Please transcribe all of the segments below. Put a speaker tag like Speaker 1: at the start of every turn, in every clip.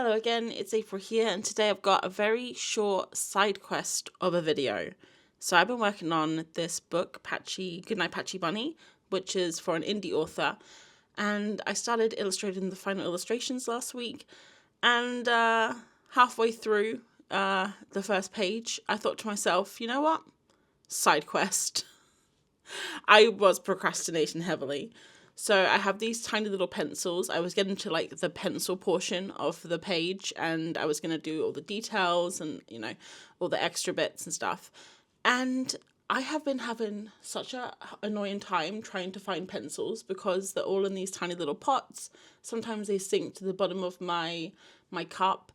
Speaker 1: Hello again, it's April here, and today I've got a very short side quest of a video. So I've been working on this book, Goodnight Patchy Bunny, which is for an indie author, and I started illustrating the final illustrations last week, and halfway through the first page, I thought to myself, you know what? Side quest. I was procrastinating heavily. So I have these tiny little pencils. I was getting to like the pencil portion of the page, and I was going to do all the details and, all the extra bits and stuff. And I have been having such a annoying time trying to find pencils because they're all in these tiny little pots. Sometimes they sink to the bottom of my cup.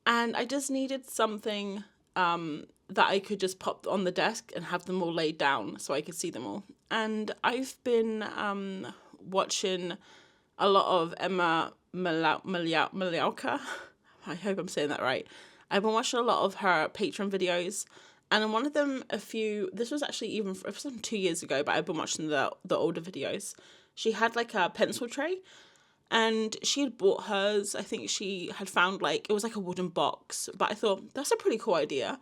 Speaker 1: And I just needed something that I could just pop on the desk and have them all laid down so I could see them all. And I've been watching a lot of Emma Miliauka. I hope I'm saying that right. I've been watching a lot of her Patreon videos, and in one of them, this was actually it was 2 years ago, but I've been watching the older videos. She had like a pencil tray, and she had bought hers. I think she had found it was like a wooden box, but I thought that's a pretty cool idea.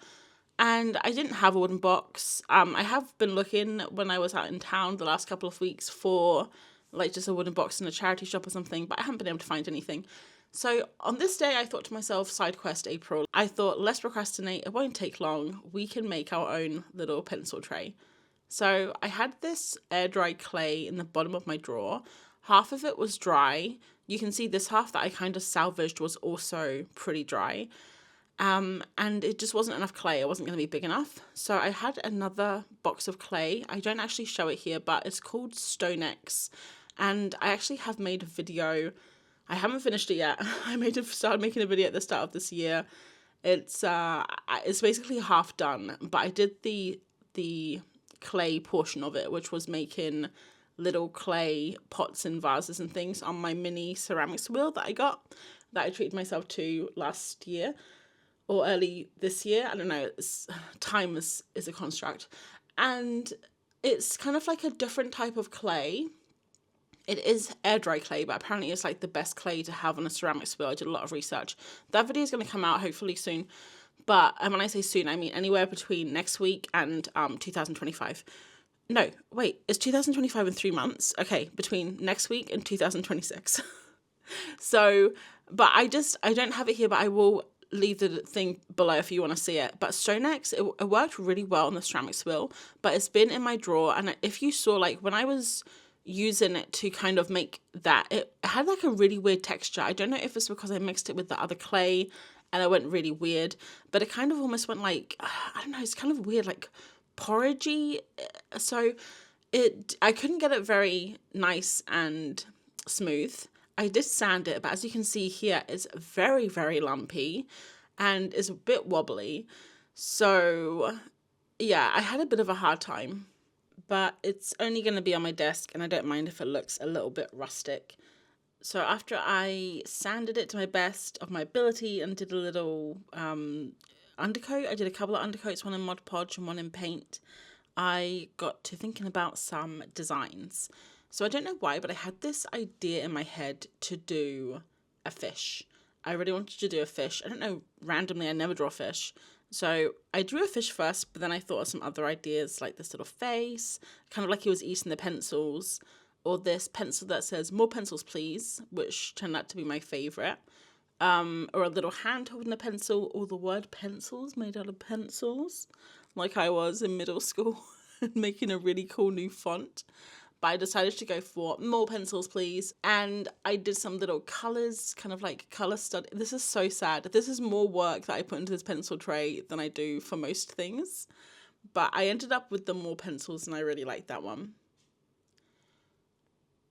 Speaker 1: And I didn't have a wooden box. I have been looking when I was out in town the last couple of weeks for just a wooden box in a charity shop or something, but I haven't been able to find anything. So on this day, I thought to myself, side quest April. I thought, let's procrastinate. It won't take long. We can make our own little pencil tray. So I had this air dry clay in the bottom of my drawer. Half of it was dry. You can see this half that I kind of salvaged was also pretty dry. And it just wasn't enough clay. It wasn't going to be big enough. So I had another box of clay. I don't actually show it here, but it's called Stonex. And I actually have made a video. I haven't finished it yet. Started making a video at the start of this year. It's basically half done, but I did the clay portion of it, which was making little clay pots and vases and things on my mini ceramics wheel that I treated myself to last year. Or early this year, I don't know, time is a construct. And it's kind of like a different type of clay. It is air dry clay, but apparently it's like the best clay to have on a ceramics wheel. I did a lot of research. That video is going to come out hopefully soon. But when I say soon, I mean anywhere between next week and 2025. No, wait, it's 2025 in 3 months? Okay, between next week and 2026. So, but I don't have it here, but I will leave the thing below if you want to see it. But Stonex, it worked really well on the ceramics wheel, but it's been in my drawer. And if you saw, when I was using it to kind of make that, it had like a really weird texture. I don't know if it's because I mixed it with the other clay and it went really weird, but it kind of almost went I don't know, it's kind of weird, like porridgey. So I couldn't get it very nice and smooth. I did sand it, but as you can see here, it's very, very lumpy and is a bit wobbly. So yeah, I had a bit of a hard time, but it's only going to be on my desk and I don't mind if it looks a little bit rustic. So after I sanded it to my best of my ability and did a little undercoat, I did a couple of undercoats, one in Mod Podge and one in paint, I got to thinking about some designs. So I don't know why, but I had this idea in my head to do a fish. I really wanted to do a fish. I don't know, randomly, I never draw fish. So I drew a fish first, but then I thought of some other ideas, like this little face, kind of like he was eating the pencils, or this pencil that says, "More pencils, please," which turned out to be my favourite. Or a little hand holding a pencil, or the word pencils made out of pencils, like I was in middle school, making a really cool new font. But I decided to go for more pencils, please. And I did some little colours, kind of like colour study. This is so sad. This is more work that I put into this pencil tray than I do for most things. But I ended up with the more pencils and I really liked that one.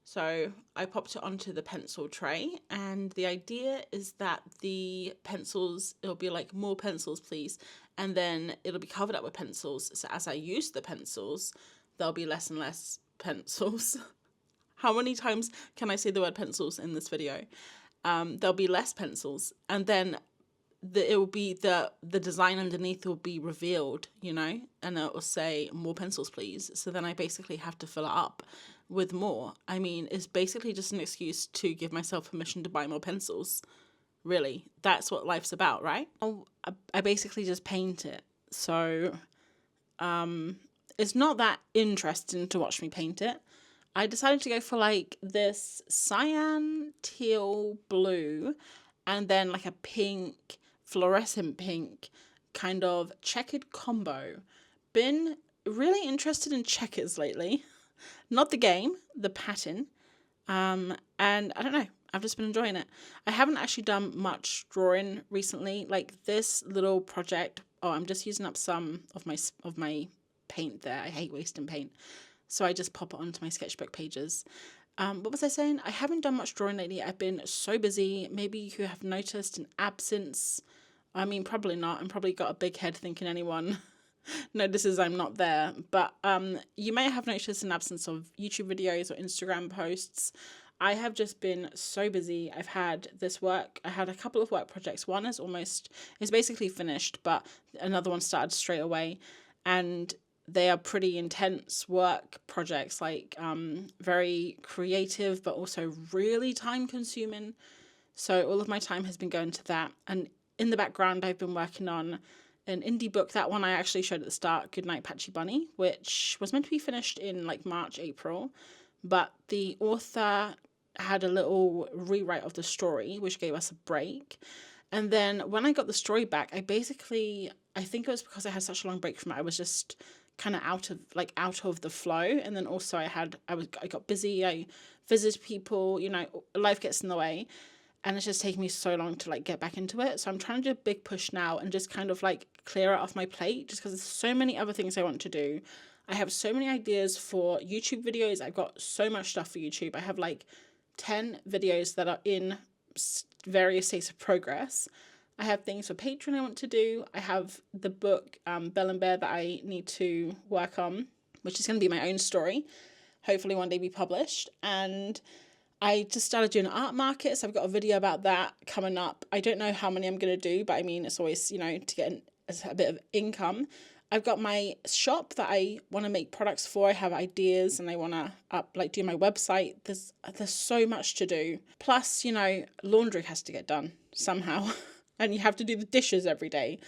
Speaker 1: So I popped it onto the pencil tray. And the idea is that the pencils, it'll be like, "More pencils, please." And then it'll be covered up with pencils. So as I use the pencils, there'll be less and less pencils. How many times can I say the word pencils in this video? There'll be less pencils, and then it will be the design underneath will be revealed, and it will say, "More pencils, please." So then I basically have to fill it up with more. I mean, it's basically just an excuse to give myself permission to buy more pencils, really. That's what life's about, right? I basically just paint it. So it's not that interesting to watch me paint it. I decided to go for like this cyan, teal, blue, and then like a pink, fluorescent pink kind of checkered combo. Been really interested in checkers lately. Not the game, the pattern. And I don't know, I've just been enjoying it. I haven't actually done much drawing recently. Like this little project, I'm just using up some of my paint there. I hate wasting paint. So I just pop it onto my sketchbook pages. What was I saying? I haven't done much drawing lately. I've been so busy. Maybe you have noticed an absence. I mean, probably not. I'm probably got a big head thinking anyone notices I'm not there. But you may have noticed an absence of YouTube videos or Instagram posts. I have just been so busy. I had a couple of work projects. One is basically finished, but another one started straight away. And they are pretty intense work projects, like very creative, but also really time consuming. So all of my time has been going to that. And in the background, I've been working on an indie book. That one I actually showed at the start, Goodnight Patchy Bunny, which was meant to be finished in like March, April. But the author had a little rewrite of the story, which gave us a break. And then when I got the story back, I think it was because I had such a long break from it, I was just kind of out of the flow. And then also I got busy, I visited people, life gets in the way, and it's just taking me so long to like get back into it. So I'm trying to do a big push now and just kind of like clear it off my plate, just because there's so many other things I want to do. I have so many ideas for YouTube videos. I've got so much stuff for YouTube. I have like 10 videos that are in various states of progress. I have things for Patreon I want to do. I have the book, Bell and Bear, that I need to work on, which is going to be my own story. Hopefully one day be published. And I just started doing art markets. I've got a video about that coming up. I don't know how many I'm going to do, but I mean, it's always, to get a bit of income. I've got my shop that I want to make products for. I have ideas and I want to do my website. There's so much to do. Plus, laundry has to get done somehow. And you have to do the dishes every day.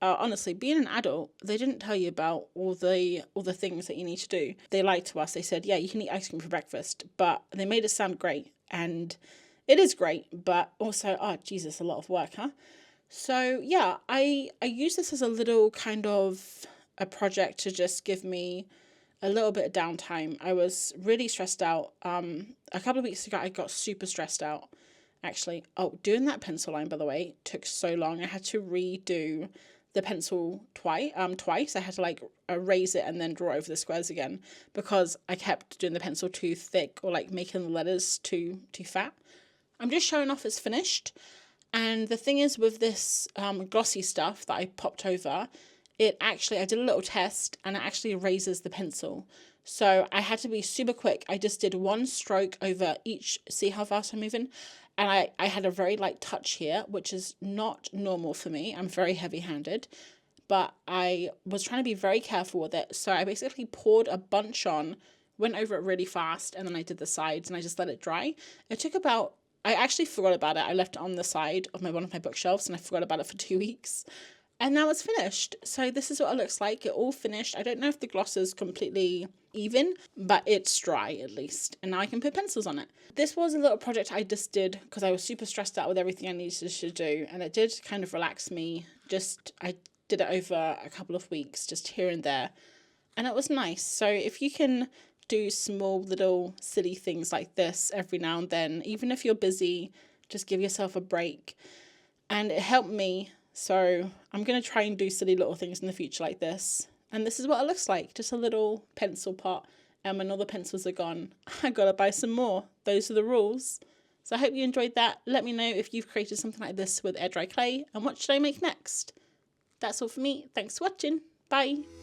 Speaker 1: Honestly, being an adult, they didn't tell you about all the things that you need to do. They lied to us. They said, yeah, you can eat ice cream for breakfast. But they made it sound great. And it is great. But also, Jesus, a lot of work, huh? So, yeah, I use this as a little kind of a project to just give me a little bit of downtime. I was really stressed out. A couple of weeks ago, I got super stressed out. Actually, doing that pencil line, by the way, took so long. I had to redo the pencil twice. I had to like erase it and then draw over the squares again because I kept doing the pencil too thick or like making the letters too fat. I'm just showing off it's finished. And the thing is with this glossy stuff that I popped over, I did a little test and it actually erases the pencil. So I had to be super quick. I just did one stroke over each. See how fast I'm moving? And I had a very light touch here, which is not normal for me. I'm very heavy-handed. But I was trying to be very careful with it. So I basically poured a bunch on, went over it really fast, and then I did the sides and I just let it dry. It took I actually forgot about it. I left it on the side of one of my bookshelves and I forgot about it for 2 weeks. And now it's finished. So this is what it looks like. It all finished. I don't know if the gloss is completely even, but it's dry at least. And now I can put pencils on it. This was a little project I just did because I was super stressed out with everything I needed to do. And it did kind of relax me. I did it over a couple of weeks, just here and there. And it was nice. So if you can do small little silly things like this every now and then, even if you're busy, just give yourself a break. And it helped me. So I'm going to try and do silly little things in the future like this. And this is what it looks like. Just a little pencil pot. And when all the pencils are gone, I got to buy some more. Those are the rules. So I hope you enjoyed that. Let me know if you've created something like this with air dry clay. And what should I make next? That's all for me. Thanks for watching. Bye.